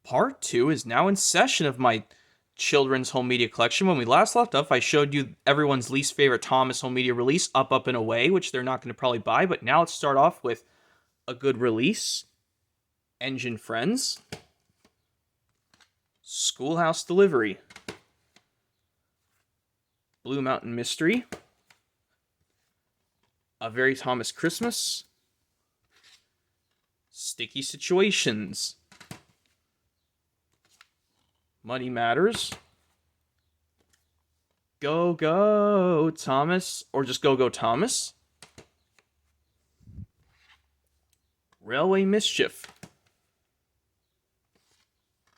Part 2 is now in session of my children's home media collection. When we last left off, I showed you everyone's least favorite Thomas home media release, Up, Up, and Away, which they're not going to probably buy, but now let's start off with a good release. Engine Friends. Schoolhouse Delivery. Blue Mountain Mystery. A Very Thomas Christmas. Sticky Situations. Money Matters. Go Go Thomas, or just Go Go Thomas. Railway Mischief.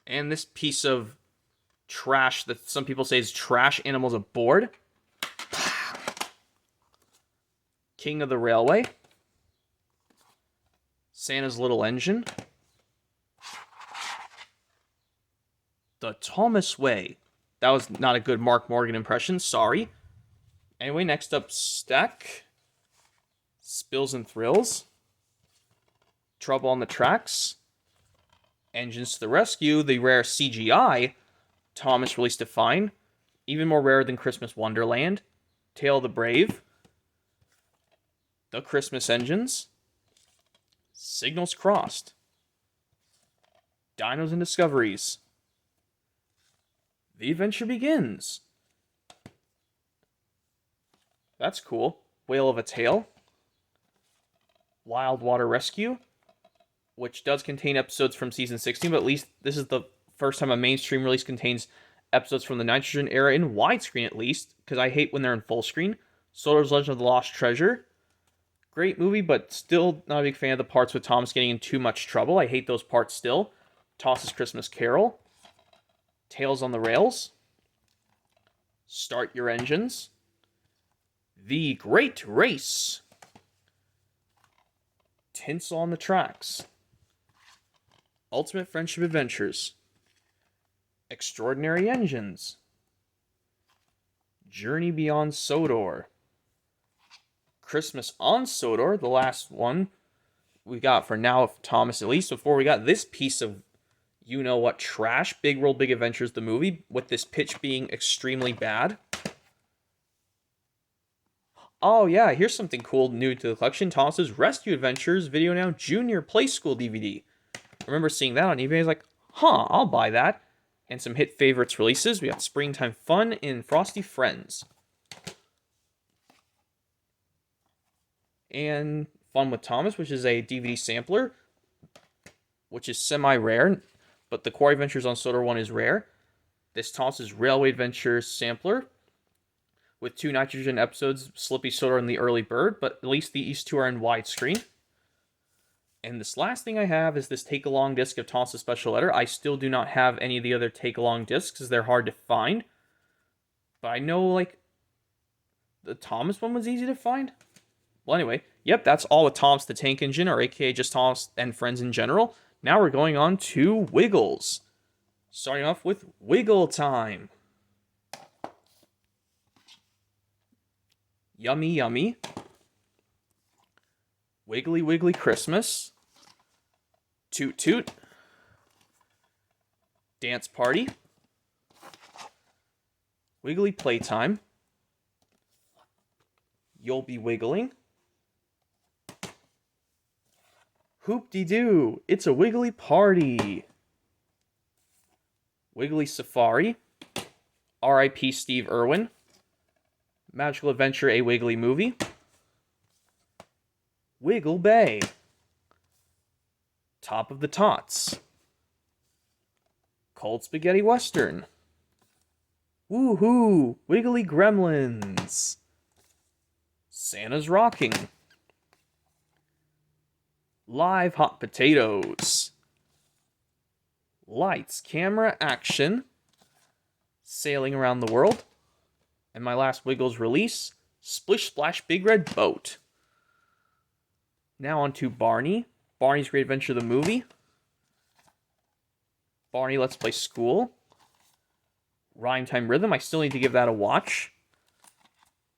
And this piece of trash that some people say is trash, Animals Aboard. King of the Railway. Santa's Little Engine. The Thomas Way. That was not a good Mark Morgan impression, sorry. Anyway, next up, Stack. Spills and Thrills. Trouble on the Tracks. Engines to the Rescue, the rare CGI Thomas released to find. Even more rare than Christmas Wonderland. Tale of the Brave. The Christmas Engines. Signals Crossed. Dinos and Discoveries. The Adventure Begins. That's cool. Whale of a Tale. Wild Water Rescue, which does contain episodes from Season 16, but at least this is the first time a mainstream release contains episodes from the Nitrogen era in widescreen, at least, because I hate when they're in full screen. Solar's Legend of the Lost Treasure. Great movie, but still not a big fan of the parts with Thomas getting in too much trouble. I hate those parts still. Toss's Christmas Carol. Tales on the Rails. Start Your Engines. The Great Race. Tinsel on the Tracks. Ultimate Friendship Adventures. Extraordinary Engines. Journey Beyond Sodor. Christmas on Sodor, the last one we got for now of Thomas, at least, before we got this piece of you-know-what trash, Big World, Big Adventures, the movie, with this pitch being extremely bad. Oh yeah, here's something cool new to the collection. Thomas's Rescue Adventures Video Now Junior Play School DVD. I remember seeing that on eBay. I was like, I'll buy that. And some hit favorites releases. We got Springtime Fun and Frosty Friends. And Fun with Thomas, which is a DVD sampler, which is semi-rare, but the Quarry Adventures on Sodor one is rare. This Thomas's Railway Adventures sampler, with 2 Nitrogen episodes, Slippy Sodor and the Early Bird, but at least these 2 are in widescreen. And this last thing I have is this take-along disc of Thomas' Special Letter. I still do not have any of the other take-along discs, because they're hard to find. But I know, like, the Thomas one was easy to find. Well, anyway, yep, that's all with Thomas the Tank Engine, or aka just Thomas and Friends in general. Now we're going on to Wiggles. Starting off with Wiggle Time. Yummy Yummy. Wiggly Wiggly Christmas. Toot Toot. Dance Party. Wiggly Playtime. You'll Be Wiggling. Hoop-de-doo, it's a Wiggly Party. Wiggly Safari. R.I.P. Steve Irwin. Magical Adventure, a Wiggly Movie. Wiggle Bay. Top of the Tots. Cold Spaghetti Western. Woohoo! Wiggly Gremlins. Santa's Rocking. Live Hot Potatoes. Lights, Camera, Action. Sailing Around the World. And my last Wiggles release, Splish Splash Big Red Boat. Now on to Barney. Barney's Great Adventure the Movie. Barney Let's Play School. Rhyme Time Rhythm, I still need to give that a watch.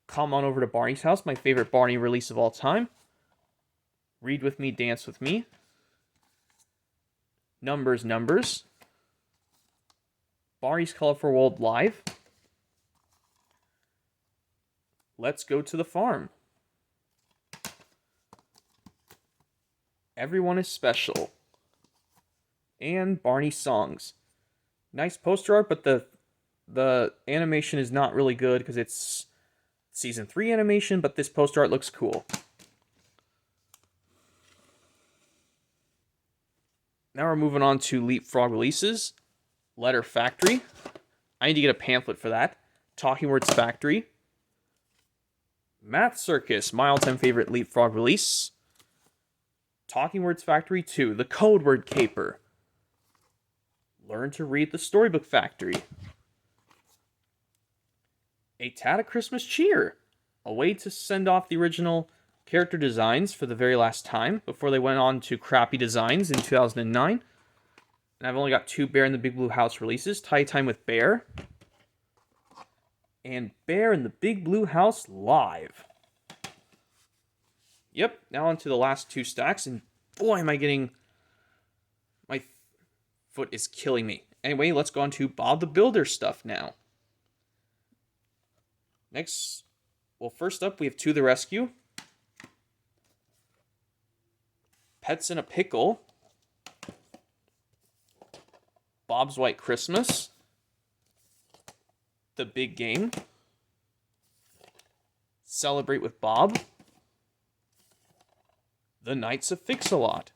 Come On Over to Barney's House, my favorite Barney release of all time. Read With Me, Dance With Me. Numbers, Numbers. Barney's Colorful World Live. Let's Go to the Farm. Everyone is Special. And Barney Songs. Nice poster art, but the animation is not really good because it's Season 3 animation, but this poster art looks cool. Now we're moving on to Leapfrog releases. Letter Factory. I need to get a pamphlet for that. Talking Words Factory. Math Circus, my all-time favorite Leapfrog release. Talking Words Factory 2, The Code Word Caper. Learn to Read the Storybook Factory. A Tad of Christmas Cheer. A way to send off the original character designs for the very last time before they went on to crappy designs in 2009. And I've only got 2 Bear in the Big Blue House releases. Tie Time with Bear. And Bear in the Big Blue House Live. Yep, now on to the last 2 stacks, and boy, am I getting... My foot is killing me. Anyway, let's go on to Bob the Builder stuff now. Next, well, first up, we have To the Rescue. Pets in a Pickle. Bob's White Christmas. The Big Game. Celebrate with Bob. The Knights of Fix-A-Lot.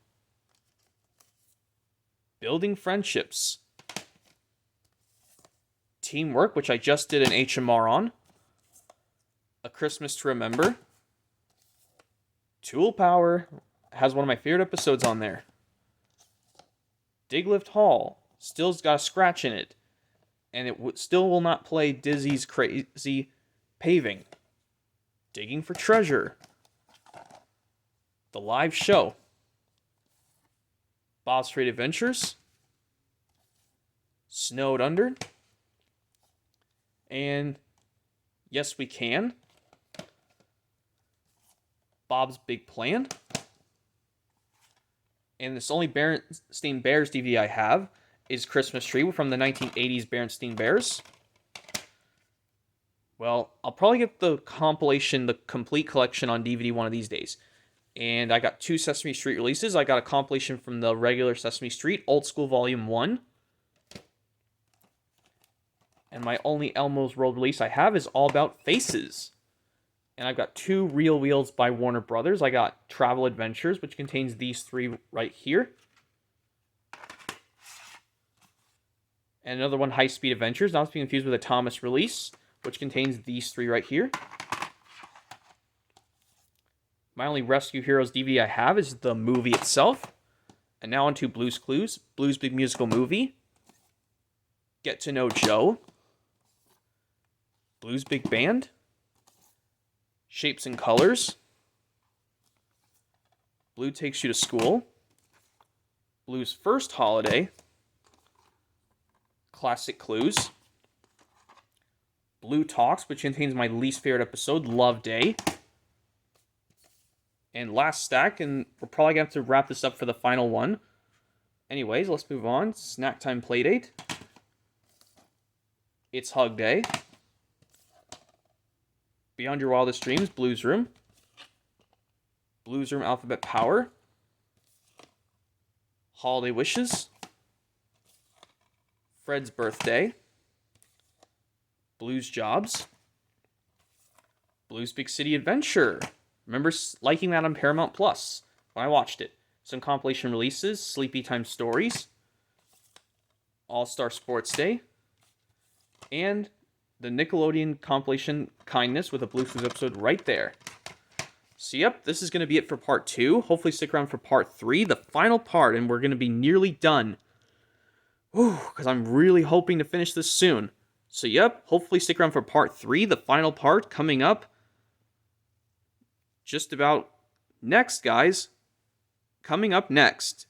Building Friendships. Teamwork, which I just did an HMR on. A Christmas to Remember. Tool Power has one of my favorite episodes on there. Diglift Hall still's got a scratch in it, and it still will not play Dizzy's Crazy Paving. Digging for Treasure. The Live Show. Bob's Freight Adventures. Snowed Under. And Yes We Can. Bob's Big Plan. And this only Berenstain Bears DVD I have is Christmas Tree from the 1980s Berenstain Bears. Well, I'll probably get the compilation, the complete collection on DVD one of these days. And I got 2 Sesame Street releases. I got a compilation from the regular Sesame Street, Old School Volume 1. And my only Elmo's World release I have is All About Faces. And I've got 2 Real Wheels by Warner Brothers. I got Travel Adventures, which contains these 3 right here. And another one, High Speed Adventures, not to be confused with a Thomas release, which contains these 3 right here. My only Rescue Heroes DVD I have is the movie itself. And now on to Blue's Clues, Blue's Big Musical Movie, Get to Know Joe, Blue's Big Band, Shapes and Colors, Blue Takes You to School, Blue's First Holiday, Classic Clues, Blue Talks, which contains my least favorite episode, Love Day. And last stack, and we're probably going to have to wrap this up for the final one. Anyways, let's move on. Snack Time Playdate. It's Hug Day. Beyond Your Wildest Dreams, Blues Room. Blues Room Alphabet Power. Holiday Wishes. Fred's Birthday. Blues Jobs. Blues Big City Adventure. Remember liking that on Paramount Plus when I watched it. Some compilation releases, Sleepy Time Stories, All-Star Sports Day, and the Nickelodeon compilation Kindness with a Blues Clues episode right there. So yep, this is going to be it for part 2. Hopefully stick around for part 3, the final part, and we're going to be nearly done. Ooh, because I'm really hoping to finish this soon. So yep, hopefully stick around for part 3, the final part coming up just about next, guys. Coming up next.